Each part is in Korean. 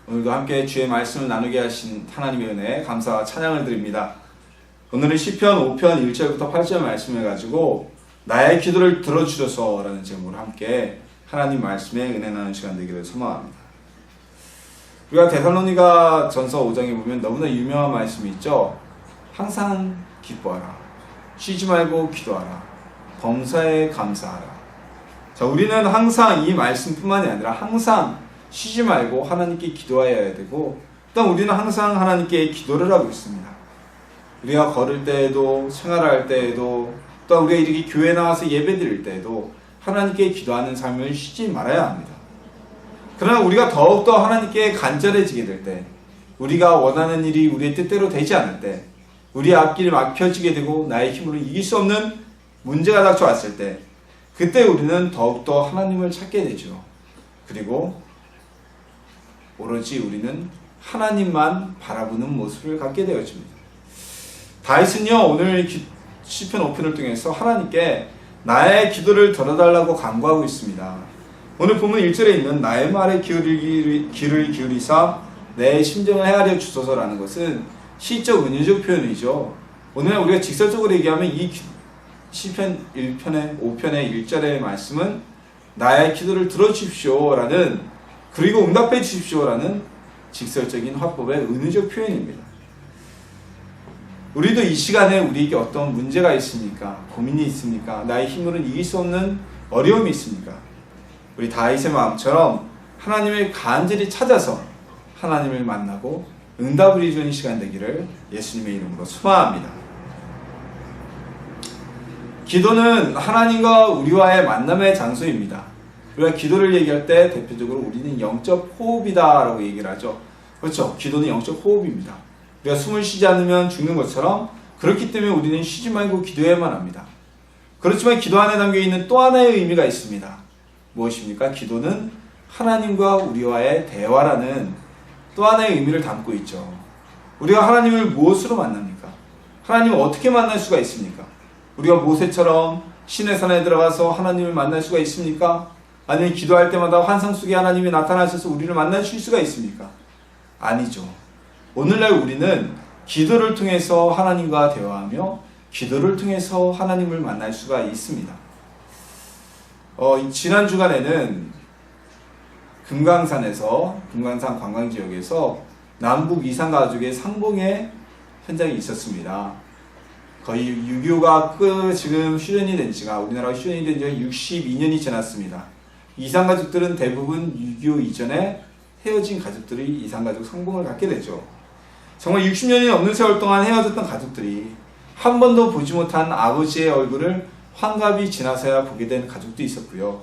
오늘도 함께 주의 말씀을 나누게 하신 하나님의 은혜에 감사와 찬양을 드립니다. 오늘은 시편 5편 1절부터 8절 말씀을 가지고 나의 기도를 들어주소서 라는 제목으로 함께 하나님 말씀에 은혜 나누는 시간 되기를 소망합니다. 우리가 데살로니가 전서 5장에 보면 너무나 유명한 말씀이 있죠. 항상 기뻐하라. 쉬지 말고 기도하라. 범사에 감사하라. 자, 우리는 항상 이 말씀뿐만이 아니라 항상 쉬지 말고 하나님께 기도해야 되고, 또 우리는 항상 하나님께 기도를 하고 있습니다. 우리가 걸을 때에도, 생활할 때에도, 또 우리가 이렇게 교회 나와서 예배 드릴 때에도 하나님께 기도하는 삶을 쉬지 말아야 합니다. 그러나 우리가 더욱더 하나님께 간절해지게 될 때, 우리가 원하는 일이 우리의 뜻대로 되지 않을 때, 우리의 앞길이 막혀지게 되고 나의 힘으로 이길 수 없는 문제가 닥쳐왔을 때, 그때 우리는 더욱더 하나님을 찾게 되죠. 그리고 오로지 우리는 하나님만 바라보는 모습을 갖게 되어집니다. 다윗은요, 오늘 시편 5편을 통해서 하나님께 나의 기도를 들어달라고 간구하고 있습니다. 오늘 본문 1절에 있는 나의 말에 귀를 기울이사 내 심정을 헤아려 주소서라는 것은 시적 은유적 표현이죠. 오늘 우리가 직설적으로 얘기하면 이 시편 5편의 1절의 말씀은 나의 기도를 들어주십시오 라는, 그리고 응답해 주십시오 라는 직설적인 화법의 은유적 표현입니다. 우리도 이 시간에 우리에게 어떤 문제가 있습니까? 고민이 있습니까? 나의 힘으로는 이길 수 없는 어려움이 있습니까? 우리 다윗의 마음처럼 하나님을 간절히 찾아서 하나님을 만나고 응답을 이루는 시간 되기를 예수님의 이름으로 소망합니다. 기도는 하나님과 우리와의 만남의 장소입니다. 우리가 기도를 얘기할 때 대표적으로 우리는 영적 호흡이다 라고 얘기를 하죠. 그렇죠. 기도는 영적 호흡입니다. 우리가 숨을 쉬지 않으면 죽는 것처럼, 그렇기 때문에 우리는 쉬지 말고 기도해야만 합니다. 그렇지만 기도 안에 담겨있는 또 하나의 의미가 있습니다. 무엇입니까? 기도는 하나님과 우리와의 대화라는 또 하나의 의미를 담고 있죠. 우리가 하나님을 무엇으로 만납니까? 하나님을 어떻게 만날 수가 있습니까? 우리가 모세처럼 신의 산에 들어가서 하나님을 만날 수가 있습니까? 아니면 기도할 때마다 환상 속에 하나님이 나타나셔서 우리를 만나실 수가 있습니까? 아니죠. 오늘날 우리는 기도를 통해서 하나님과 대화하며 기도를 통해서 하나님을 만날 수가 있습니다. 지난 주간에는 금강산 관광지역에서 남북 이산가족의 상봉의 현장이 있었습니다. 거의 6.25가 지금 휴전이 된 지가, 우리나라가 휴전이 된 지가 62년이 지났습니다. 이산가족들은 대부분 6.25 이전에 헤어진 가족들이 이산가족 상봉을 갖게 되죠. 정말 60년이 넘는 세월 동안 헤어졌던 가족들이 한 번도 보지 못한 아버지의 얼굴을 환갑이 지나서야 보게 된 가족도 있었고요.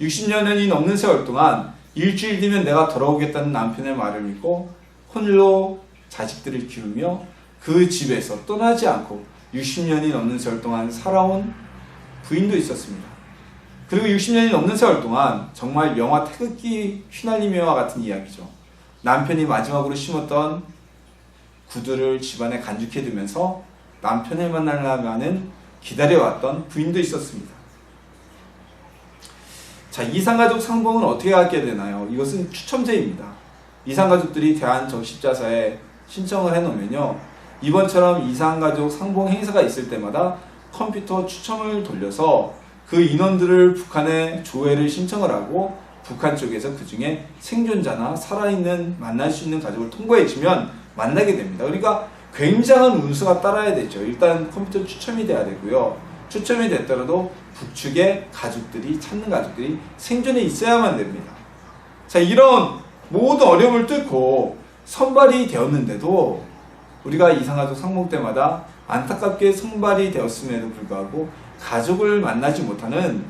60년이 넘는 세월 동안 일주일 뒤면 내가 돌아오겠다는 남편의 말을 믿고 홀로 자식들을 기르며 그 집에서 떠나지 않고 60년이 넘는 세월 동안 살아온 부인도 있었습니다. 그리고 60년이 넘는 세월 동안 정말 영화 태극기 휘날리며와 같은 이야기죠. 남편이 마지막으로 심었던 구두를 집안에 간직해두면서 남편을 만나려면 기다려왔던 부인도 있었습니다. 자, 이산가족 상봉은 어떻게 하게 되나요? 이것은 추첨제입니다. 이산가족들이 대한적십자사에 신청을 해놓으면요, 이번처럼 이산가족 상봉 행사가 있을 때마다 컴퓨터 추첨을 돌려서 그 인원들을 북한에 조회를 신청을 하고, 북한 쪽에서 그 중에 생존자나 살아있는 만날 수 있는 가족을 통보해주면 만나게 됩니다. 그러니까 굉장한 운수가 따라야 되죠. 일단 컴퓨터 추첨이 돼야 되고요. 추첨이 됐더라도 북측의 가족들이, 찾는 가족들이 생존해 있어야만 됩니다. 자, 이런 모든 어려움을 뚫고 선발이 되었는데도 우리가 이산가족 상봉 때마다 안타깝게 선발이 되었음에도 불구하고 가족을 만나지 못하는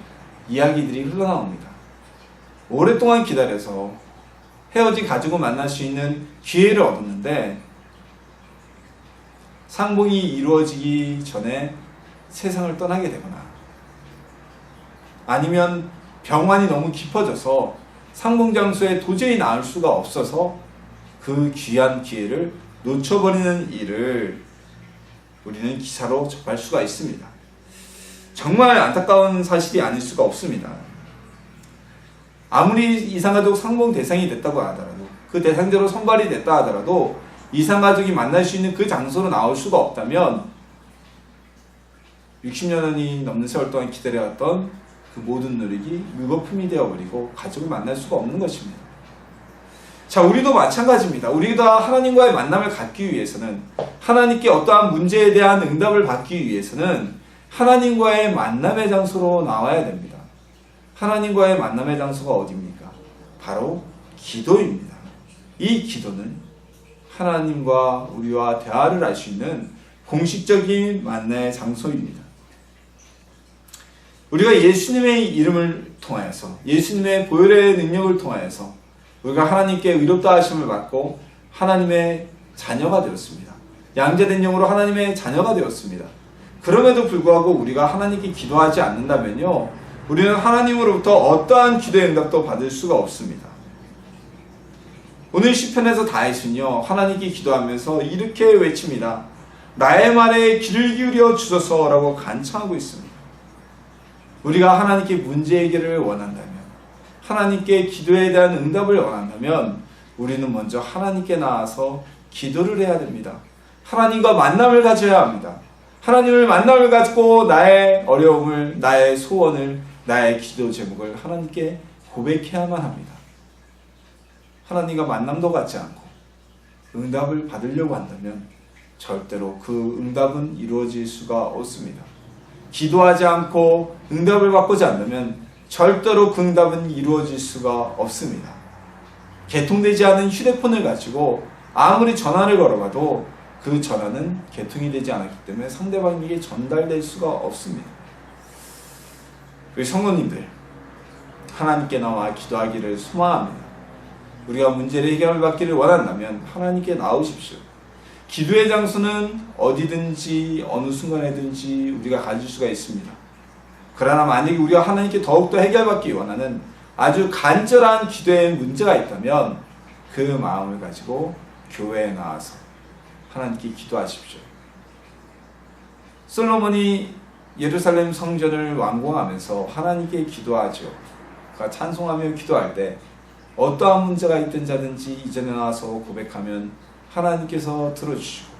이야기들이 흘러나옵니다. 오랫동안 기다려서 헤어진 가족을 만날 수 있는 기회를 얻었는데 상봉이 이루어지기 전에 세상을 떠나게 되거나, 아니면 병환이 너무 깊어져서 상봉 장소에 도저히 나올 수가 없어서 그 귀한 기회를 놓쳐버리는 일을 우리는 기사로 접할 수가 있습니다. 정말 안타까운 사실이 아닐 수가 없습니다. 아무리 이산가족 상봉 대상이 됐다고 하더라도 그 그 대상자로 선발이 됐다 하더라도 이산가족이 만날 수 있는 그 장소로 나올 수가 없다면 60년이 넘는 세월 동안 기다려왔던 그 모든 노력이 물거품이 되어버리고 가족을 만날 수가 없는 것입니다. 자, 우리도 마찬가지입니다. 우리도 하나님과의 만남을 갖기 위해서는, 하나님께 어떠한 문제에 대한 응답을 받기 위해서는 하나님과의 만남의 장소로 나와야 됩니다. 하나님과의 만남의 장소가 어디입니까? 바로 기도입니다. 이 기도는 하나님과 우리와 대화를 할 수 있는 공식적인 만남의 장소입니다. 우리가 예수님의 이름을 통하여서, 예수님의 보혈의 능력을 통하여서 우리가 하나님께 의롭다 하심을 받고 하나님의 자녀가 되었습니다. 양자된 영으로 하나님의 자녀가 되었습니다. 그럼에도 불구하고 우리가 하나님께 기도하지 않는다면요, 우리는 하나님으로부터 어떠한 기도의 응답도 받을 수가 없습니다. 오늘 시편에서 다윗은요, 하나님께 기도하면서 이렇게 외칩니다. 나의 말에 귀를 기울여 주소서라고 간청하고 있습니다. 우리가 하나님께 문제 해결을 원한다면, 하나님께 기도에 대한 응답을 원한다면 우리는 먼저 하나님께 나아서 기도를 해야 됩니다. 하나님과 만남을 가져야 합니다. 하나님을 만남을 갖고 나의 어려움을, 나의 소원을, 나의 기도 제목을 하나님께 고백해야만 합니다. 하나님과 만남도 갖지 않고 응답을 받으려고 한다면 절대로 그 응답은 이루어질 수가 없습니다. 기도하지 않고 응답을 받고지 않으면 절대로 그 응답은 이루어질 수가 없습니다. 개통되지 않은 휴대폰을 가지고 아무리 전화를 걸어봐도 그 전화는 개통이 되지 않았기 때문에 상대방에게 전달될 수가 없습니다. 우리 성도님들, 하나님께 나와 기도하기를 소망합니다. 우리가 문제를 해결받기를 원한다면 하나님께 나오십시오. 기도의 장소는 어디든지 어느 순간에든지 우리가 가질 수가 있습니다. 그러나 만약에 우리가 하나님께 더욱더 해결받기 원하는 아주 간절한 기도의 문제가 있다면 그 마음을 가지고 교회에 나와서 하나님께 기도하십시오. 솔로몬이 예루살렘 성전을 완공하면서 하나님께 기도하죠. 그러니까 찬송하며 기도할 때 어떠한 문제가 있든 자든지 이전에 나와서 고백하면 하나님께서 들어주시고,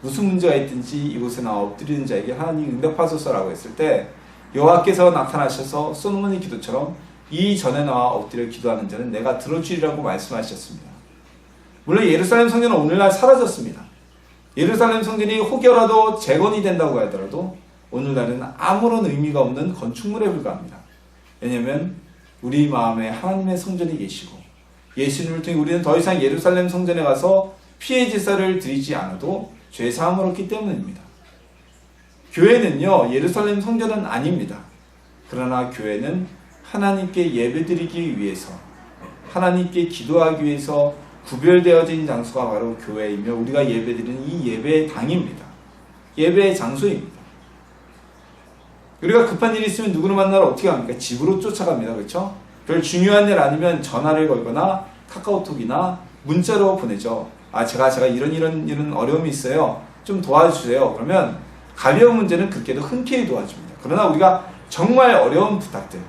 무슨 문제가 있든지 이곳에 나와 엎드리는 자에게 하나님 응답하소서라고 했을 때 여호와께서 나타나셔서 솔로몬의 기도처럼 이 전에 나와 엎드려 기도하는 자는 내가 들어주리라고 말씀하셨습니다. 물론 예루살렘 성전은 오늘날 사라졌습니다. 예루살렘 성전이 혹여라도 재건이 된다고 하더라도 오늘날은 아무런 의미가 없는 건축물에 불과합니다. 왜냐하면 우리 마음에 하나님의 성전이 계시고 예수님을 통해 우리는 더 이상 예루살렘 성전에 가서 피해 제사를 드리지 않아도 죄 사함을 얻기 때문입니다. 교회는요, 예루살렘 성전은 아닙니다. 그러나 교회는 하나님께 예배드리기 위해서, 하나님께 기도하기 위해서 구별되어진 장소가 바로 교회이며 우리가 예배드리는 이 예배의 당입니다. 예배의 장소입니다. 우리가 급한 일이 있으면 누구를 만나러 어떻게 합니까? 집으로 쫓아갑니다. 그렇죠? 별 중요한 일 아니면 전화를 걸거나 카카오톡이나 문자로 보내죠. 제가 이런 어려움이 있어요. 좀 도와주세요. 그러면 가벼운 문제는 그렇게도 흔쾌히 도와줍니다. 그러나 우리가 정말 어려운 부탁들,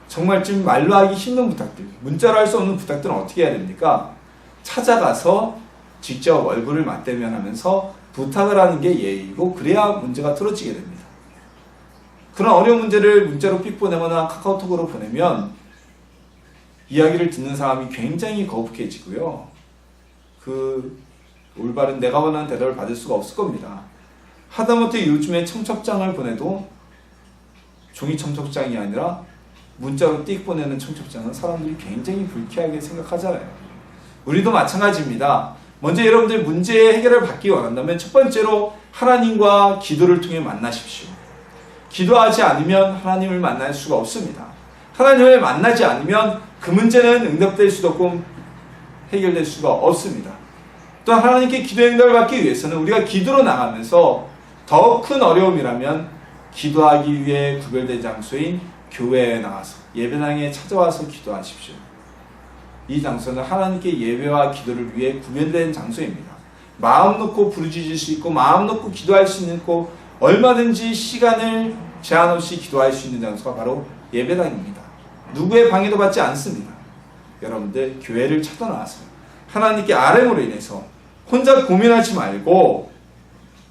정말 좀 말로 하기 힘든 부탁들, 문자로 할 수 없는 부탁들은 어떻게 해야 됩니까? 찾아가서 직접 얼굴을 맞대면하면서 부탁을 하는 게 예의고, 그래야 문제가 틀어지게 됩니다. 그런 어려운 문제를 문자로 픽 보내거나 카카오톡으로 보내면 이야기를 듣는 사람이 굉장히 거북해지고요. 그 올바른 내가 원하는 대답을 받을 수가 없을 겁니다. 하다못해 요즘에 청첩장을 보내도 종이 청첩장이 아니라 문자로 띡 보내는 청첩장은 사람들이 굉장히 불쾌하게 생각하잖아요. 우리도 마찬가지입니다. 먼저 여러분들 문제 해결을 받기 원한다면 첫 번째로 하나님과 기도를 통해 만나십시오. 기도하지 않으면 하나님을 만날 수가 없습니다. 하나님을 만나지 않으면 그 문제는 응답될 수도 없고 해결될 수가 없습니다. 또 하나님께 기도의 응답을 받기 위해서는 우리가 기도로 나가면서 더 큰 어려움이라면 기도하기 위해 구별된 장소인 교회에 나가서 예배당에 찾아와서 기도하십시오. 이 장소는 하나님께 예배와 기도를 위해 구별된 장소입니다. 마음 놓고 부르짖을 수 있고 마음 놓고 기도할 수 있고 얼마든지 시간을 제한 없이 기도할 수 있는 장소가 바로 예배당입니다. 누구의 방해도 받지 않습니다. 여러분들 교회를 찾아 나와서 하나님께 아뢰므로 인해서 혼자 고민하지 말고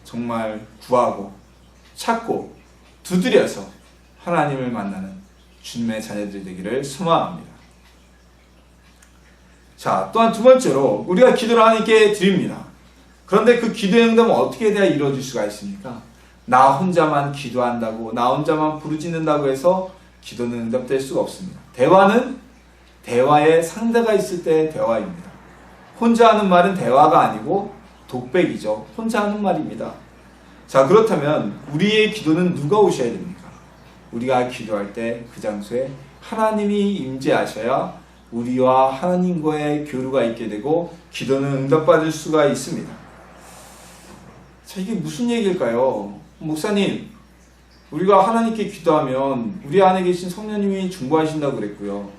정말 구하고 찾고 두드려서 하나님을 만나는 주님의 자녀들이 되기를 소망합니다. 자, 또한 두 번째로 우리가 기도를 하나님께 드립니다. 그런데 그 기도의 응답은 어떻게 돼야 이루어질 수가 있습니까? 나 혼자만 기도한다고, 나 혼자만 부르짖는다고 해서 기도는 응답될 수가 없습니다. 대화는 대화에 상대가 있을 때 대화입니다. 혼자 하는 말은 대화가 아니고 독백이죠. 혼자 하는 말입니다. 자, 그렇다면 우리의 기도는 누가 오셔야 됩니까? 우리가 기도할 때 그 장소에 하나님이 임재하셔야 우리와 하나님과의 교류가 있게 되고 기도는 응답받을 수가 있습니다. 자, 이게 무슨 얘기일까요? 목사님, 우리가 하나님께 기도하면 우리 안에 계신 성령님이 중보하신다고 그랬고요.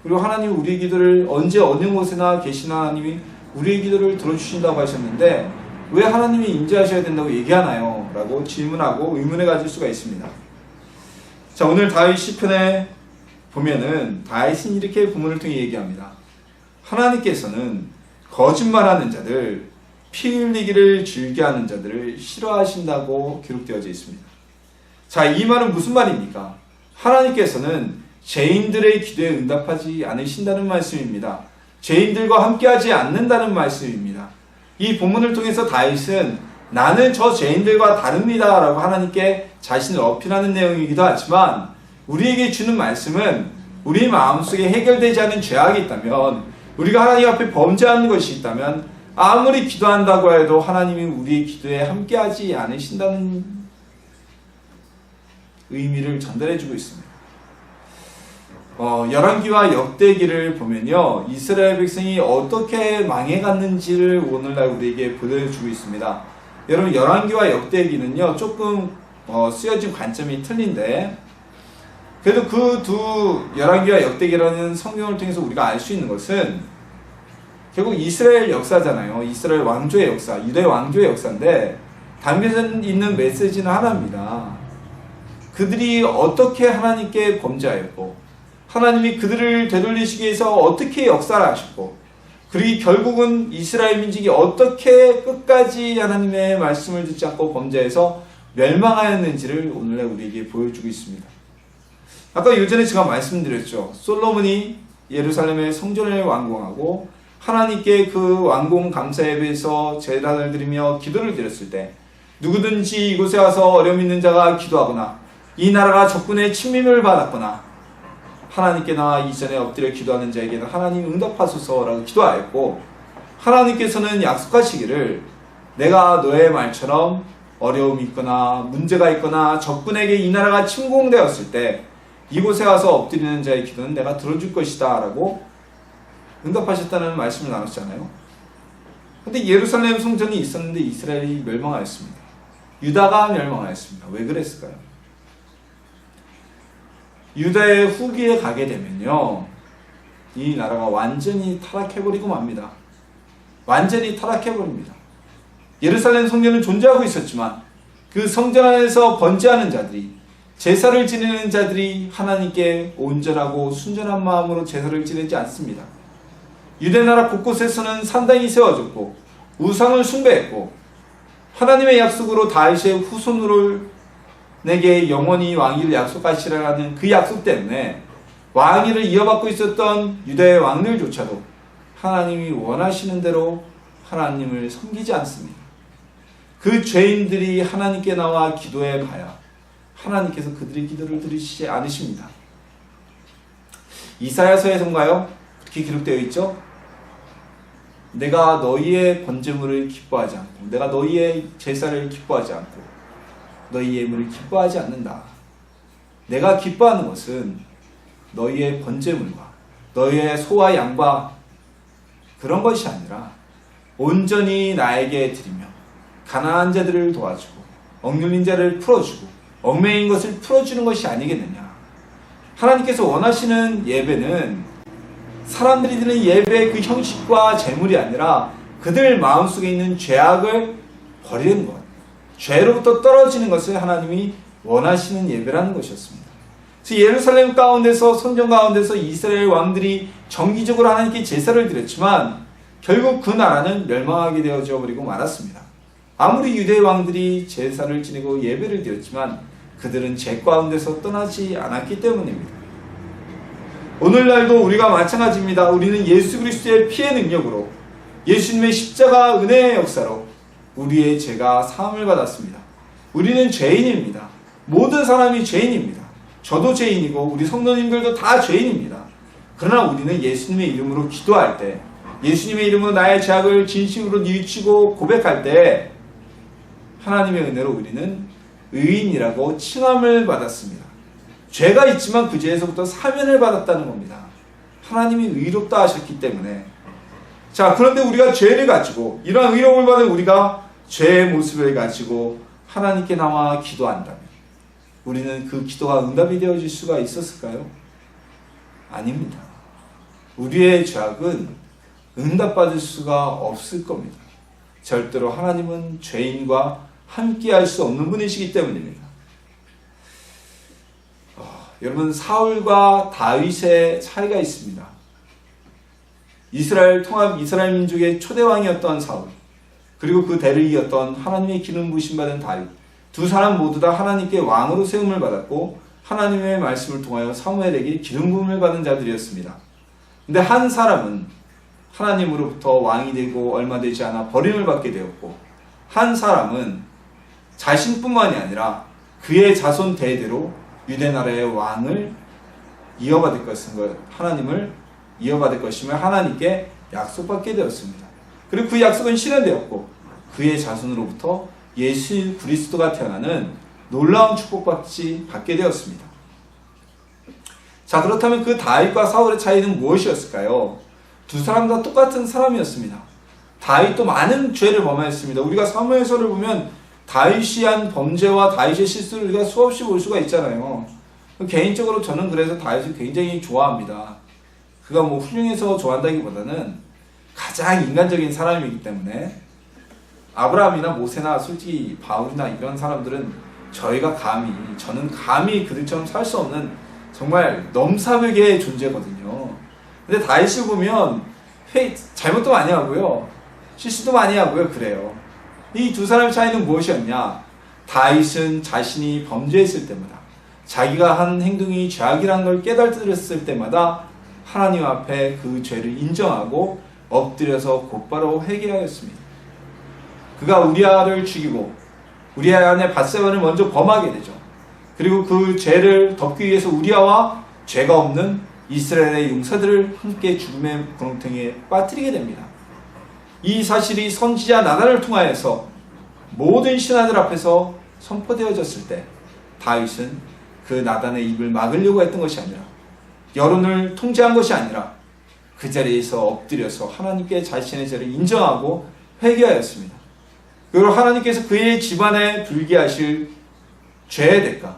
그리고 하나님 우리의 기도를 언제 어느 곳에나 계신 하나님이 우리의 기도를 들어주신다고 하셨는데 왜 하나님이 임재하셔야 된다고 얘기하나요? 라고 질문하고 의문을 가질 수가 있습니다. 자, 오늘 다윗 시편에 보면은 다윗은 이렇게 본문을 통해 얘기합니다. 하나님께서는 거짓말하는 자들, 피 흘리기를 즐겨하는 자들을 싫어하신다고 기록되어져 있습니다. 자, 이 말은 무슨 말입니까? 하나님께서는 죄인들의 기도에 응답하지 않으신다는 말씀입니다. 죄인들과 함께하지 않는다는 말씀입니다. 이 본문을 통해서 다윗은 나는 저 죄인들과 다릅니다 라고 하나님께 자신을 어필하는 내용이기도 하지만 우리에게 주는 말씀은 우리 마음속에 해결되지 않은 죄악이 있다면, 우리가 하나님 앞에 범죄하는 것이 있다면 아무리 기도한다고 해도 하나님이 우리의 기도에 함께하지 않으신다는 의미를 전달해주고 있습니다. 열왕기와 역대기를 보면요, 이스라엘 백성이 어떻게 망해갔는지를 오늘날 우리에게 보여주고 있습니다. 여러분, 열왕기와 역대기는요 조금 쓰여진 관점이 틀린데, 그래도 그 두 열왕기와 역대기라는 성경을 통해서 우리가 알 수 있는 것은 결국 이스라엘 역사잖아요. 이스라엘 왕조의 역사, 유대 왕조의 역사인데 담겨져 있는 메시지는 하나입니다. 그들이 어떻게 하나님께 범죄하였고 하나님이 그들을 되돌리시기 위해서 어떻게 역사를 하셨고, 그리고 결국은 이스라엘 민족이 어떻게 끝까지 하나님의 말씀을 듣지 않고 범죄해서 멸망하였는지를 오늘날 우리에게 보여주고 있습니다. 아까 예전에 제가 말씀드렸죠. 솔로몬이 예루살렘의 성전을 완공하고 하나님께 그 완공 감사 예배에서 제단을 드리며 기도를 드렸을 때 누구든지 이곳에 와서 어려움 있는 자가 기도하거나 이 나라가 적군의 침입을 받았거나 하나님께 나와 이전에 엎드려 기도하는 자에게는 하나님 응답하소서라고 기도하였고, 하나님께서는 약속하시기를 내가 너의 말처럼 어려움이 있거나 문제가 있거나 적군에게 이 나라가 침공되었을 때 이곳에 와서 엎드리는 자의 기도는 내가 들어줄 것이다 라고 응답하셨다는 말씀을 나눴잖아요. 근데 예루살렘 성전이 있었는데 이스라엘이 멸망하였습니다. 유다가 멸망하였습니다. 왜 그랬을까요? 유다의 후기에 가게 되면요, 이 나라가 완전히 타락해버리고 맙니다. 완전히 타락해버립니다. 예루살렘 성전은 존재하고 있었지만 그 성전 안에서 번제하는 자들이, 제사를 지내는 자들이 하나님께 온전하고 순전한 마음으로 제사를 지내지 않습니다. 유대나라 곳곳에서는 산당이 세워졌고 우상을 숭배했고, 하나님의 약속으로 다윗의 후손으로 내게 영원히 왕위를 약속하시라는 그 약속 때문에 왕위를 이어받고 있었던 유대의 왕들조차도 하나님이 원하시는 대로 하나님을 섬기지 않습니다. 그 죄인들이 하나님께 나와 기도해 가야 하나님께서 그들의 기도를 들으시지 않으십니다. 이사야서에선가요? 그렇게 기록되어 있죠? 내가 너희의 번제물을 기뻐하지 않고 내가 너희의 제사를 기뻐하지 않고 너희 예물을 기뻐하지 않는다. 내가 기뻐하는 것은 너희의 번제물과 너희의 소와 양과 그런 것이 아니라 온전히 나에게 드리며 가난한 자들을 도와주고 억눌린 자를 풀어주고 얽매인 것을 풀어주는 것이 아니겠느냐. 하나님께서 원하시는 예배는 사람들이 드리는 예배의 그 형식과 재물이 아니라 그들 마음속에 있는 죄악을 버리는 것, 죄로부터 떨어지는 것을 하나님이 원하시는 예배라는 것이었습니다. 그래서 예루살렘 가운데서 성전 가운데서 이스라엘 왕들이 정기적으로 하나님께 제사를 드렸지만 결국 그 나라는 멸망하게 되어져 버리고 말았습니다. 아무리 유대 왕들이 제사를 지내고 예배를 드렸지만 그들은 죄 가운데서 떠나지 않았기 때문입니다. 오늘날도 우리가 마찬가지입니다. 우리는 예수 그리스도의 피의 능력으로 예수님의 십자가 은혜의 역사로 우리의 죄가 사함을 받았습니다. 우리는 죄인입니다. 모든 사람이 죄인입니다. 저도 죄인이고 우리 성도님들도 다 죄인입니다. 그러나 우리는 예수님의 이름으로 기도할 때, 예수님의 이름으로 나의 죄악을 진심으로 뉘우치고 고백할 때 하나님의 은혜로 우리는 의인이라고 칭함을 받았습니다. 죄가 있지만 그 죄에서부터 사면을 받았다는 겁니다. 하나님이 의롭다 하셨기 때문에. 자, 그런데 우리가 죄를 가지고, 이러한 의로움을 받은 우리가 죄의 모습을 가지고 하나님께 나와 기도한다면 우리는 그 기도가 응답이 되어질 수가 있었을까요? 아닙니다. 우리의 죄악은 응답받을 수가 없을 겁니다. 절대로 하나님은 죄인과 함께 할 수 없는 분이시기 때문입니다. 여러분, 사울과 다윗의 차이가 있습니다. 이스라엘 민족의 초대왕이었던 사울, 그리고 그 대를 이었던 하나님의 기름 부으심 받은 다윗, 두 사람 모두 다 하나님께 왕으로 세움을 받았고 하나님의 말씀을 통하여 사무엘에게 기름 부음을 받은 자들이었습니다. 근데 한 사람은 하나님으로부터 왕이 되고 얼마 되지 않아 버림을 받게 되었고, 한 사람은 자신뿐만이 아니라 그의 자손 대대로 유대 나라의 왕을 이어받을 것인 하나님을 이어받을 것임을 하나님께 약속받게 되었습니다. 그리고 그 약속은 실현되었고 그의 자손으로부터 예수 그리스도가 태어나는 놀라운 받게 되었습니다. 자, 그렇다면 그 다윗과 사울의 차이는 무엇이었을까요? 두 사람 다 똑같은 사람이었습니다. 다윗도 많은 죄를 범하였습니다. 우리가 사무엘서를 보면 다윗이 한 범죄와 다윗의 실수를 우리가 수없이 볼 수가 있잖아요. 개인적으로 저는 그래서 다윗을 굉장히 좋아합니다. 그가 뭐 훌륭해서 좋아한다기보다는 가장 인간적인 사람이기 때문에. 아브라함이나 모세나 솔직히 바울이나 이런 사람들은 저는 감히 그들처럼 살 수 없는 정말 넘사벽의 존재거든요. 근데 다윗을 보면 잘못도 많이 하고요, 실수도 많이 하고요, 그래요. 이 두 사람의 차이는 무엇이었냐? 다윗은 자신이 범죄했을 때마다, 자기가 한 행동이 죄악이라는 걸 깨달았을 때마다 하나님 앞에 그 죄를 인정하고 엎드려서 곧바로 회개하였습니다. 그가 우리아를 죽이고 우리아 안에 밧세바를 먼저 범하게 되죠. 그리고 그 죄를 덮기 위해서 우리아와 죄가 없는 이스라엘의 용사들을 함께 죽음의 구렁텅이에 빠뜨리게 됩니다. 이 사실이 선지자 나단을 통하여서 모든 신하들 앞에서 선포되어졌을 때 다윗은 그 나단의 입을 막으려고 했던 것이 아니라, 여론을 통제한 것이 아니라 그 자리에서 엎드려서 하나님께 자신의 죄를 인정하고 회개하였습니다. 그리고 하나님께서 그의 집안에 불게 하실 죄의 대가,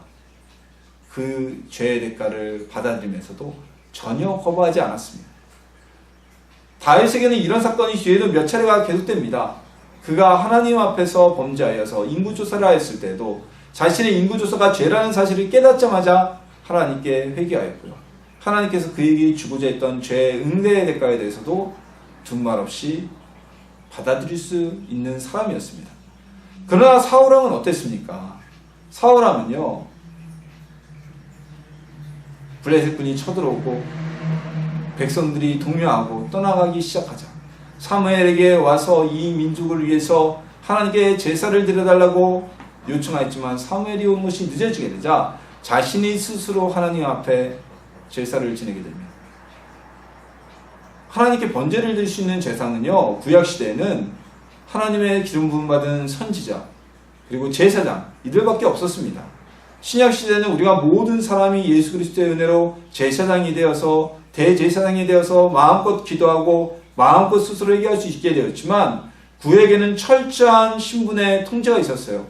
그 죄의 대가를 받아들이면서도 전혀 거부하지 않았습니다. 다윗에게는 이런 사건이 뒤에도 몇 차례가 계속됩니다. 그가 하나님 앞에서 범죄하여서 인구조사를 하였을 때도 자신의 인구조사가 죄라는 사실을 깨닫자마자 하나님께 회개하였고요, 하나님께서 그에게 주고자 했던 죄의 응대의 대가에 대해서도 둔말 없이 받아들일 수 있는 사람이었습니다. 그러나 사울왕은 어땠습니까? 사울왕은요, 블레셋군이 쳐들어오고 백성들이 동요하고 떠나가기 시작하자 사무엘에게 와서 이 민족을 위해서 하나님께 제사를 드려달라고 요청하였지만 사무엘이 온 것이 늦어지게 되자 자신이 스스로 하나님 앞에 제사를 지내게 됩니다. 하나님께 번제를 드릴 수 있는 제사는요, 구약시대에는 하나님의 기름 부음 받은 선지자 그리고 제사장, 이들밖에 없었습니다. 신약시대는 우리가 모든 사람이 예수 그리스도의 은혜로 제사장이 되어서, 대제사장이 되어서 마음껏 기도하고 마음껏 스스로 회개할 수 있게 되었지만 구약에는 철저한 신분의 통제가 있었어요.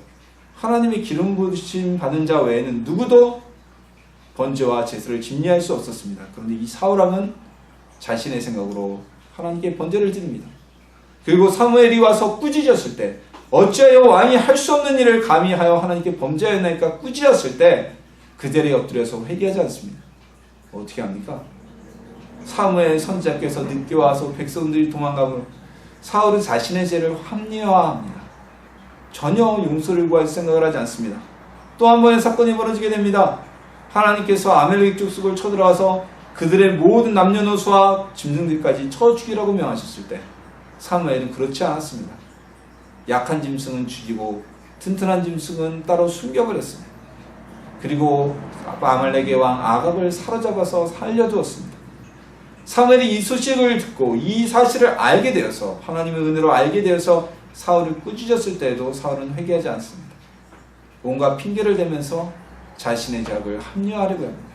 하나님의 기름 부으심 받은 자 외에는 누구도 번제와 제사를 집례할 수 없었습니다. 그런데 이 사울왕은 자신의 생각으로 하나님께 번제를 드립니다. 그리고 사무엘이 와서 꾸짖었을 때, 어찌하여 왕이 할 수 없는 일을 감히 하여 하나님께 범죄하였나이까 꾸짖었을 때 자리에 엎드려서 회개하지 않습니다. 어떻게 합니까? 사무엘 선지자께서 늦게 와서 백성들이 도망가므로 사울은 자신의 죄를 합리화합니다. 전혀 용서를 구할 생각을 하지 않습니다. 또 한 번의 사건이 벌어지게 됩니다. 하나님께서 아말렉 족속을 쳐들어와서 그들의 모든 남녀노소와 짐승들까지 쳐 죽이라고 명하셨을 때 사무엘은 그렇지 않았습니다. 약한 짐승은 죽이고 튼튼한 짐승은 따로 숨겨버렸습니다. 그리고 아말렉의 왕 아갑을 사로잡아서 살려두었습니다. 사무엘이 이 소식을 듣고 이 사실을 알게 되어서 하나님의 은혜로 알게 되어서 사울을 꾸짖었을 때에도 사울은 회개하지 않습니다. 온갖 핑계를 대면서 자신의 죄악을 합리화하려고 합니다.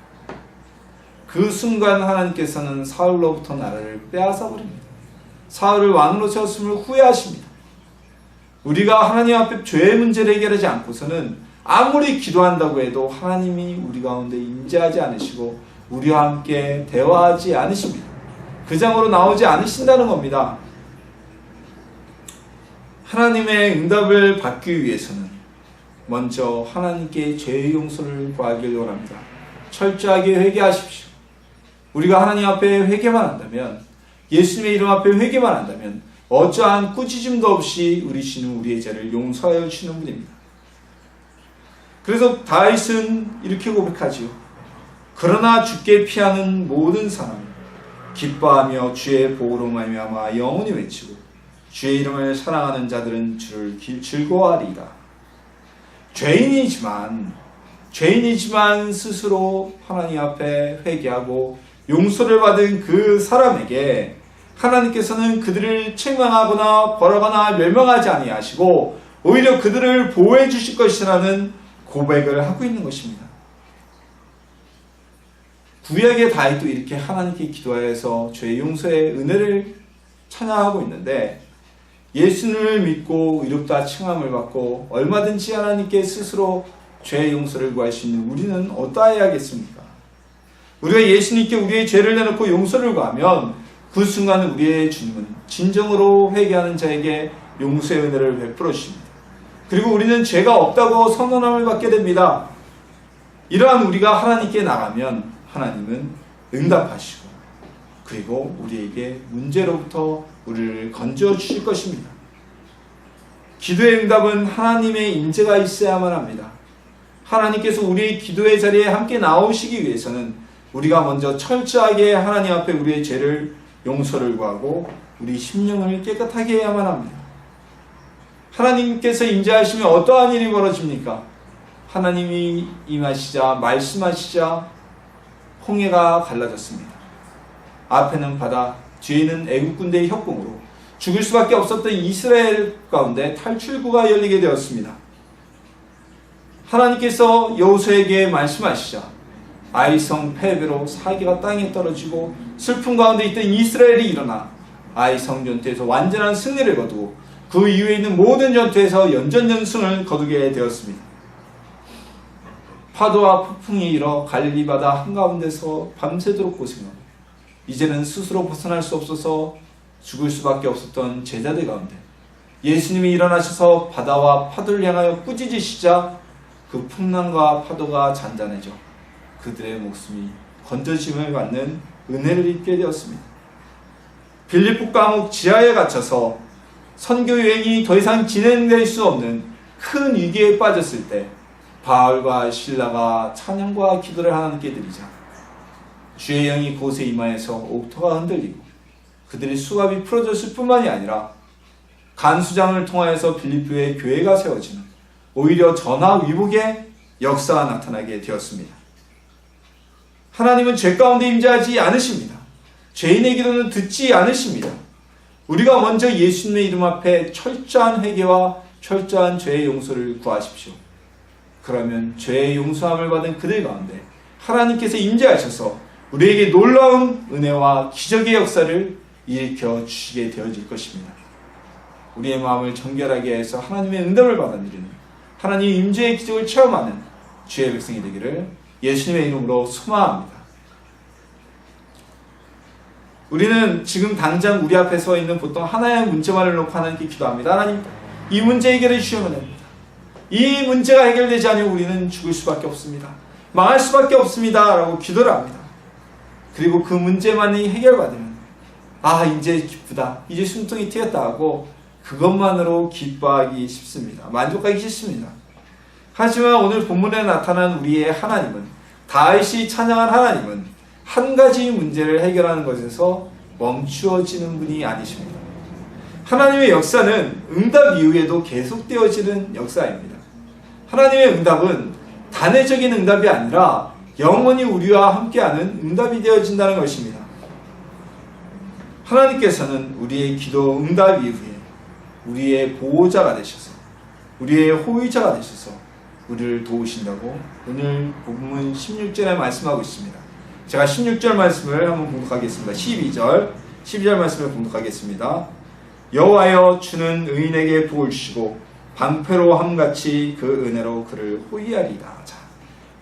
그 순간 하나님께서는 사울로부터 나라를 빼앗아 버립니다. 사울을 왕으로 세웠음을 후회하십니다. 우리가 하나님 앞에 죄의 문제를 해결하지 않고서는 아무리 기도한다고 해도 하나님이 우리 가운데 임재하지 않으시고 우리와 함께 대화하지 않으십니다. 그 장으로 나오지 않으신다는 겁니다. 하나님의 응답을 받기 위해서는 먼저 하나님께 죄의 용서를 구하기를 원합니다. 철저하게 회개하십시오. 우리가 하나님 앞에 회개만 한다면, 예수님의 이름 앞에 회개만 한다면 어떠한 꾸짖음도 없이 우리 주는 우리의 죄를 용서하여 주시는 분입니다. 그래서 다윗은 이렇게 고백하지요. 그러나 주께 피하는 모든 사람 기뻐하며 주의 복으로 말미암아 영원히 외치고 주의 이름을 사랑하는 자들은 주를 즐거워하리이다. 죄인이지만 스스로 하나님 앞에 회개하고 용서를 받은 그 사람에게 하나님께서는 그들을 책망하거나 벌하거나 멸망하지 아니하시고 오히려 그들을 보호해 주실 것이라는 고백을 하고 있는 것입니다. 구약의 다윗도 이렇게 하나님께 기도하여서 죄 용서의 은혜를 찬양하고 있는데, 예수님을 믿고 의롭다 칭함을 받고 얼마든지 하나님께 스스로 죄 용서를 구할 수 있는 우리는 어떠해야겠습니까? 우리가 예수님께 우리의 죄를 내놓고 용서를 구하면 그 순간 우리의 주님은 진정으로 회개하는 자에게 용서의 은혜를 베풀어 주십니다. 그리고 우리는 죄가 없다고 선언함을 받게 됩니다. 이러한 우리가 하나님께 나가면 하나님은 응답하시고 그리고 우리에게 문제로부터 우리를 건져 주실 것입니다. 기도의 응답은 하나님의 임재가 있어야만 합니다. 하나님께서 우리의 기도의 자리에 함께 나오시기 위해서는 우리가 먼저 철저하게 하나님 앞에 우리의 죄를 용서를 구하고 우리 심령을 깨끗하게 해야만 합니다. 하나님께서 임재하시면 어떠한 일이 벌어집니까? 하나님이 임하시자 말씀하시자 홍해가 갈라졌습니다. 앞에는 바다, 뒤에는 애국 군대의 협공으로 죽을 수밖에 없었던 이스라엘 가운데 탈출구가 열리게 되었습니다. 하나님께서 여호수아에게 말씀하시자 아이성 패배로 사기가 땅에 떨어지고 슬픔 가운데 있던 이스라엘이 일어나 아이성 전투에서 완전한 승리를 거두고 그 이후에 있는 모든 전투에서 연전연승을 거두게 되었습니다. 파도와 폭풍이 일어 갈릴리 바다 한가운데서 밤새도록 고생하고 이제는 스스로 벗어날 수 없어서 죽을 수밖에 없었던 제자들 가운데 예수님이 일어나셔서 바다와 파도를 향하여 꾸짖으시자 그 풍랑과 파도가 잔잔해져 그들의 목숨이 건져짐을 받는 은혜를 입게 되었습니다. 빌립보 감옥 지하에 갇혀서 선교 여행이 더 이상 진행될 수 없는 큰 위기에 빠졌을 때 바울과 실라가 찬양과 기도를 하나님께 드리자 주의 영이 그곳에 임하여서 옥토가 흔들리고 그들의 수갑이 풀어졌을 뿐만이 아니라 간수장을 통하여서 빌립보에 교회가 세워지는 오히려 전화위복의 역사가 나타나게 되었습니다. 하나님은 죄 가운데 임재하지 않으십니다. 죄인의 기도는 듣지 않으십니다. 우리가 먼저 예수님의 이름 앞에 철저한 회개와 철저한 죄의 용서를 구하십시오. 그러면 죄의 용서함을 받은 그들 가운데 하나님께서 임재하셔서 우리에게 놀라운 은혜와 기적의 역사를 일으켜 주시게 되어질 것입니다. 우리의 마음을 정결하게 해서 하나님의 응답을 받아들이는 하나님의 임재의 기적을 체험하는 주의 백성이 되기를 예수님의 이름으로 소망합니다. 우리는 지금 당장 우리 앞에 서 있는 보통 하나의 문제만을 놓고 하나님께 기도합니다. 하나님, 이 문제 해결해 주시면 됩니다. 이 문제가 해결되지 않으면 우리는 죽을 수밖에 없습니다. 망할 수밖에 없습니다 라고 기도를 합니다. 그리고 그 문제만이 해결받으면 이제 기쁘다, 이제 숨통이 트였다 하고 그것만으로 기뻐하기 쉽습니다. 만족하기 쉽습니다. 하지만 오늘 본문에 나타난 우리의 하나님은, 다윗이 찬양한 하나님은 한 가지 문제를 해결하는 것에서 멈추어지는 분이 아니십니다. 하나님의 역사는 응답 이후에도 계속되어지는 역사입니다. 하나님의 응답은 단회적인 응답이 아니라 영원히 우리와 함께하는 응답이 되어진다는 것입니다. 하나님께서는 우리의 기도 응답 이후에 우리의 보호자가 되셔서, 우리의 호의자가 되셔서 우리를 도우신다고 오늘 본문 16절에 말씀하고 있습니다. 제가 16절 말씀을 한번 봉독하겠습니다. 12절 말씀을 봉독하겠습니다. 여호와여, 주는 의인에게 복을 주시고 방패로 함같이 그 은혜로 그를 호위하리이다. 자,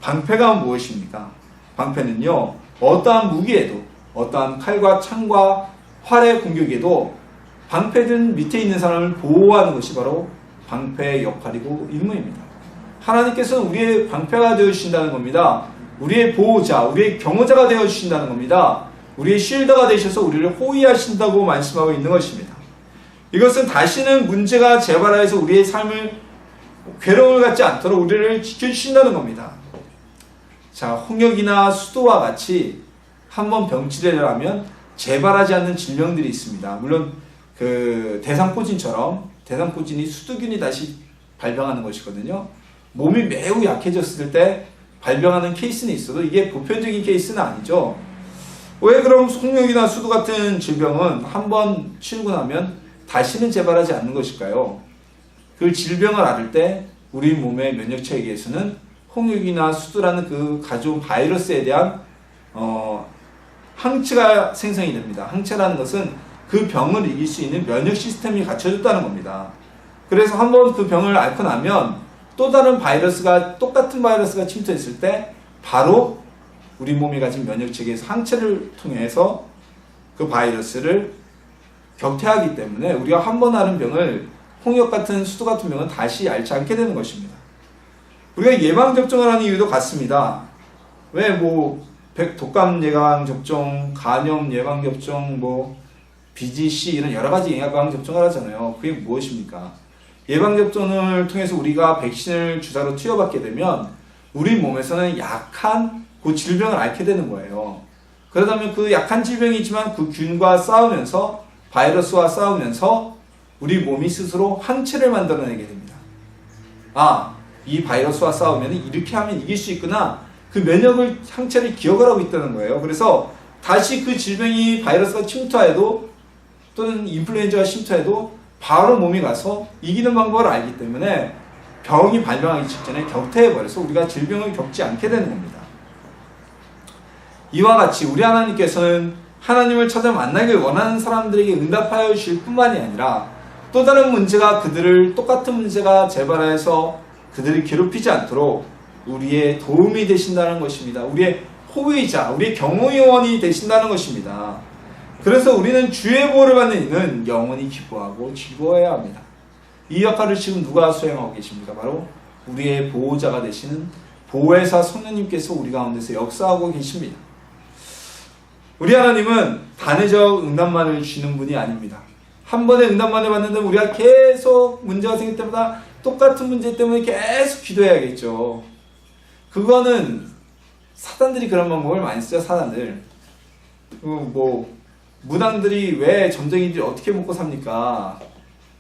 방패가 무엇입니까? 방패는요, 어떠한 무기에도, 어떠한 칼과 창과 활의 공격에도 방패든 밑에 있는 사람을 보호하는 것이 바로 방패의 역할이고 임무입니다. 하나님께서는 우리의 방패가 되어주신다는 겁니다. 우리의 보호자, 우리의 경호자가 되어주신다는 겁니다. 우리의 쉴드가 되셔서 우리를 호위하신다고 말씀하고 있는 것입니다. 이것은 다시는 문제가 재발하여서 우리의 삶을 괴로움을 갖지 않도록 우리를 지켜주신다는 겁니다. 자, 홍역이나 수도와 같이 한번 병치레를 하면 재발하지 않는 질병들이 있습니다. 물론 그 대상포진이 수두균이 다시 발병하는 것이거든요. 몸이 매우 약해졌을 때 발병하는 케이스는 있어도 이게 보편적인 케이스는 아니죠. 왜 그럼 홍역이나 수두 같은 질병은 한번 치우고 나면 다시는 재발하지 않는 것일까요? 그 질병을 앓을 때 우리 몸의 면역체계에서는 홍역이나 수두라는 그 가져온 바이러스에 대한 항체가 생성이 됩니다. 항체라는 것은 그 병을 이길 수 있는 면역 시스템이 갖춰졌다는 겁니다. 그래서 한번 그 병을 앓고 나면 또 다른 똑같은 바이러스가 침투했을 때 바로 우리 몸이 가진 면역체계에서 항체를 통해서 그 바이러스를 격퇴하기 때문에 우리가 한번 앓은 병을, 홍역 같은 수두 같은 병은 다시 앓지 않게 되는 것입니다. 우리가 예방접종을 하는 이유도 같습니다. 왜 독감 예방접종, 간염 예방접종, BGC 이런 여러가지 예방접종을 하잖아요. 그게 무엇입니까? 예방접종을 통해서 우리가 백신을 주사로 투여받게 되면 우리 몸에서는 약한 그 질병을 앓게 되는 거예요. 그러다면 그 약한 질병이지만 그 균과 싸우면서, 바이러스와 싸우면서 우리 몸이 스스로 항체를 만들어내게 됩니다. 이 바이러스와 싸우면 이렇게 하면 이길 수 있구나. 그 면역을, 항체를 기억을 하고 있다는 거예요. 그래서 다시 그 질병이, 바이러스가 침투해도 또는 인플루엔자가 침투해도 바로 몸이 가서 이기는 방법을 알기 때문에 병이 발병하기 직전에 격퇴해버려서 우리가 질병을 겪지 않게 되는 겁니다. 이와 같이 우리 하나님께서는 하나님을 찾아 만나길 원하는 사람들에게 응답하여 주실 뿐만이 아니라 또 다른 문제가 똑같은 문제가 재발해서 그들을 괴롭히지 않도록 우리의 도움이 되신다는 것입니다. 우리의 호의자, 우리의 경호요원이 되신다는 것입니다. 그래서 우리는 주의 보호를 받는 이는 영원히 기뻐하고 즐거워해야 합니다. 이 역할을 지금 누가 수행하고 계십니까? 바로 우리의 보호자가 되시는 보혜사 성령님께서 우리 가운데서 역사하고 계십니다. 우리 하나님은 단회적 응답만을 주시는 분이 아닙니다. 한 번의 응답만을 받는데 우리가 계속 문제가 생길 때마다 똑같은 문제 때문에 계속 기도해야겠죠. 그거는 사단들이 그런 방법을 많이 쓰죠. 사단들. 무당들이 왜 점쟁이들이 어떻게 먹고 삽니까?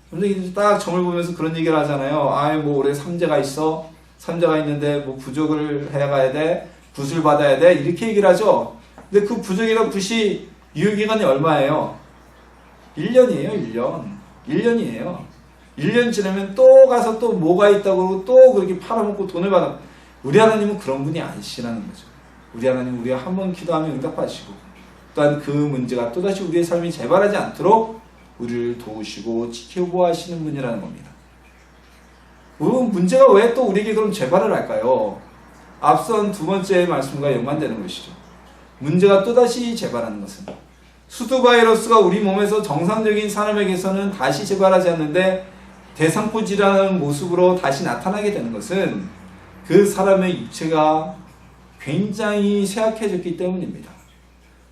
점쟁이들이 딱 점을 보면서 그런 얘기를 하잖아요. 올해 삼재가 있어. 삼재가 있는데 부적을 해가야 돼. 굿을 받아야 돼. 이렇게 얘기를 하죠. 근데 그 부적이나 굿이 유효기간이 얼마예요? 1년이에요. 1년이에요. 1년 지나면 또 가서 또 뭐가 있다고 그러고 또 그렇게 팔아먹고 돈을 받아. 우리 하나님은 그런 분이 아니시라는 거죠. 우리 하나님은 우리가 한 번 기도하면 응답하시고 또한 그 문제가 또다시 우리의 삶이 재발하지 않도록 우리를 도우시고 지켜보아하시는 분이라는 겁니다. 문제가 왜 또 우리에게 그럼 재발을 할까요? 앞선 두 번째 말씀과 연관되는 것이죠. 문제가 또다시 재발하는 것은 수두 바이러스가 우리 몸에서 정상적인 사람에게서는 다시 재발하지 않는데 대상포질환하는 모습으로 다시 나타나게 되는 것은 그 사람의 육체가 굉장히 쇠약해졌기 때문입니다.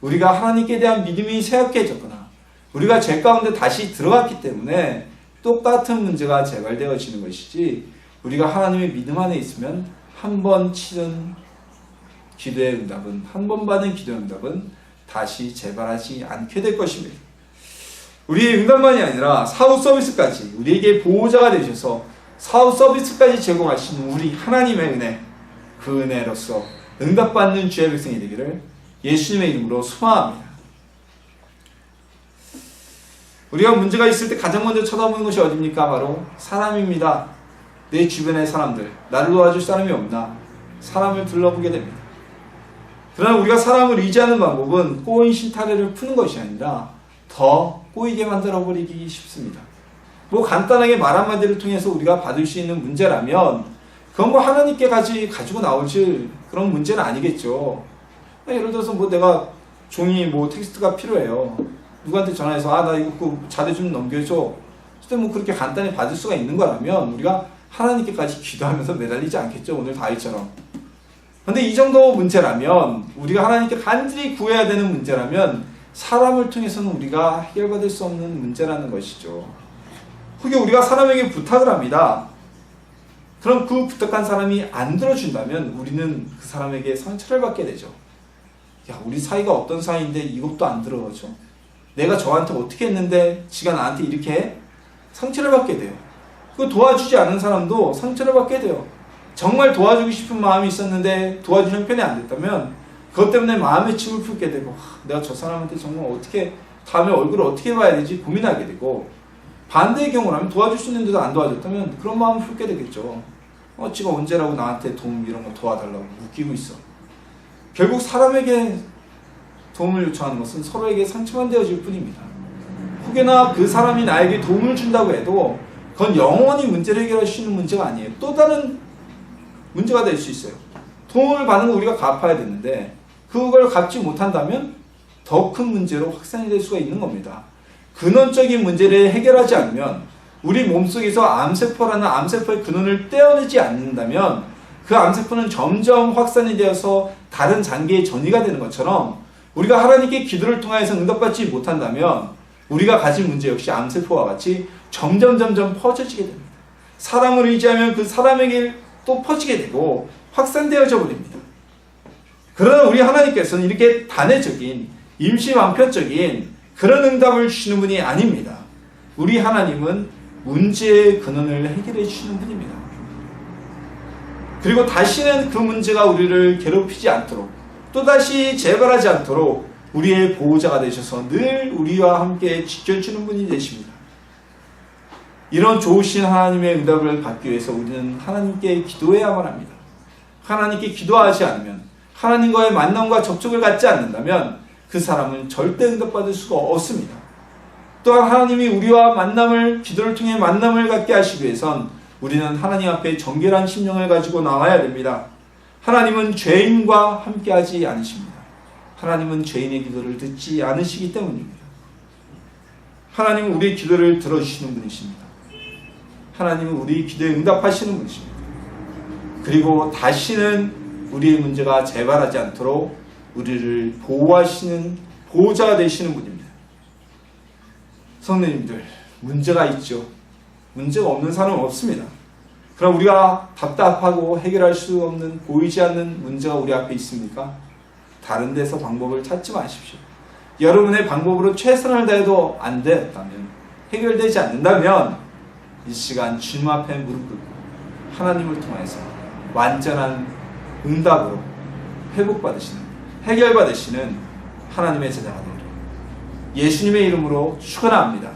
우리가 하나님께 대한 믿음이 쇠약해졌거나 우리가 죄 가운데 다시 들어갔기 때문에 똑같은 문제가 재발되어지는 것이지, 우리가 하나님의 믿음 안에 있으면 한 번 치른 기도의 응답은, 한 번 받은 기도의 응답은 다시 재발하지 않게 될 것입니다. 우리의 응답만이 아니라 사후 서비스까지 우리에게 보호자가 되셔서 사후 서비스까지 제공하신 우리 하나님의 은혜, 그 은혜로서 응답받는 주의 백성이 되기를 예수님의 이름으로 소망합니다. 우리가 문제가 있을 때 가장 먼저 쳐다보는 것이 어디입니까? 바로 사람입니다. 내 주변의 사람들, 나를 도와줄 사람이 없나? 사람을 둘러보게 됩니다. 그러나 우리가 사람을 의지하는 방법은 꼬인 실타래를 푸는 것이 아니라 더 꼬이게 만들어버리기 쉽습니다. 뭐 간단하게 말 한마디를 통해서 우리가 받을 수 있는 문제라면 그건 뭐 하나님께 가지고 나오실 그런 문제는 아니겠죠. 예를 들어서 뭐 내가 종이 뭐 텍스트가 필요해요. 누구한테 전화해서 나 이거 그 자료 좀 넘겨줘. 그때 뭐 그렇게 간단히 받을 수가 있는 거라면 우리가 하나님께까지 기도하면서 매달리지 않겠죠. 오늘 다윗처럼. 근데 이 정도 문제라면, 우리가 하나님께 간절히 구해야 되는 문제라면 사람을 통해서는 우리가 해결받을 수 없는 문제라는 것이죠. 혹여 우리가 사람에게 부탁을 합니다. 그럼 그 부탁한 사람이 안 들어준다면 우리는 그 사람에게 상처를 받게 되죠. 야, 우리 사이가 어떤 사이인데 이것도 안 들어줘? 내가 저한테 어떻게 했는데 지가 나한테 이렇게 해? 상처를 받게 돼요. 그 도와주지 않은 사람도 상처를 받게 돼요. 정말 도와주고 싶은 마음이 있었는데 도와주는 형편이 안 됐다면 그것 때문에 마음의 침을 풀게 되고, 내가 저 사람한테 정말 어떻게 다음에 얼굴을 어떻게 봐야 되지 고민하게 되고, 반대의 경우라면 도와줄 수 있는데도 안 도와줬다면 그런 마음을 풀게 되겠죠. 지가 언제라고 나한테 도움 이런 거 도와달라고 웃기고 있어. 결국 사람에게 도움을 요청하는 것은 서로에게 상처만 되어질 뿐입니다. 혹여나 그 사람이 나에게 도움을 준다고 해도 그건 영원히 문제를 해결할 수 있는 문제가 아니에요. 또 다른 문제가 될 수 있어요. 도움을 받는 거 우리가 갚아야 되는데 그걸 갚지 못한다면 더 큰 문제로 확산이 될 수가 있는 겁니다. 근원적인 문제를 해결하지 않으면, 우리 몸속에서 암세포라는 암세포의 근원을 떼어내지 않는다면 그 암세포는 점점 확산이 되어서 다른 장기에 전이가 되는 것처럼, 우리가 하나님께 기도를 통해서 응답받지 못한다면 우리가 가진 문제 역시 암세포와 같이 점점 퍼져지게 됩니다. 사람을 의지하면 그 사람에게 또 퍼지게 되고 확산되어져 버립니다. 그러나 우리 하나님께서는 이렇게 단회적인, 임시방편적인 그런 응답을 주시는 분이 아닙니다. 우리 하나님은 문제의 근원을 해결해 주시는 분입니다. 그리고 다시는 그 문제가 우리를 괴롭히지 않도록, 또다시 재발하지 않도록 우리의 보호자가 되셔서 늘 우리와 함께 지켜주는 분이 되십니다. 이런 좋으신 하나님의 응답을 받기 위해서 우리는 하나님께 기도해야만 합니다. 하나님께 기도하지 않으면, 하나님과의 만남과 접촉을 갖지 않는다면 그 사람은 절대 응답받을 수가 없습니다. 또한 하나님이 우리와 기도를 통해 만남을 갖게 하시기 위해선 우리는 하나님 앞에 정결한 심령을 가지고 나와야 됩니다. 하나님은 죄인과 함께하지 않으십니다. 하나님은 죄인의 기도를 듣지 않으시기 때문입니다. 하나님은 우리의 기도를 들어주시는 분이십니다. 하나님은 우리 기도에 응답하시는 분이십니다. 그리고 다시는 우리의 문제가 재발하지 않도록 우리를 보호하시는 보호자가 되시는 분입니다. 성도님들, 문제가 있죠. 문제가 없는 사람은 없습니다. 그럼 우리가 답답하고 해결할 수 없는, 보이지 않는 문제가 우리 앞에 있습니까? 다른 데서 방법을 찾지 마십시오. 여러분의 방법으로 최선을 다해도 안 됐다면, 해결되지 않는다면 이 시간 주님 앞에 무릎 꿇고 하나님을 통해서 완전한 응답으로 회복받으시는, 해결받으시는 하나님의 제자가 되기를 예수님의 이름으로 축원합니다.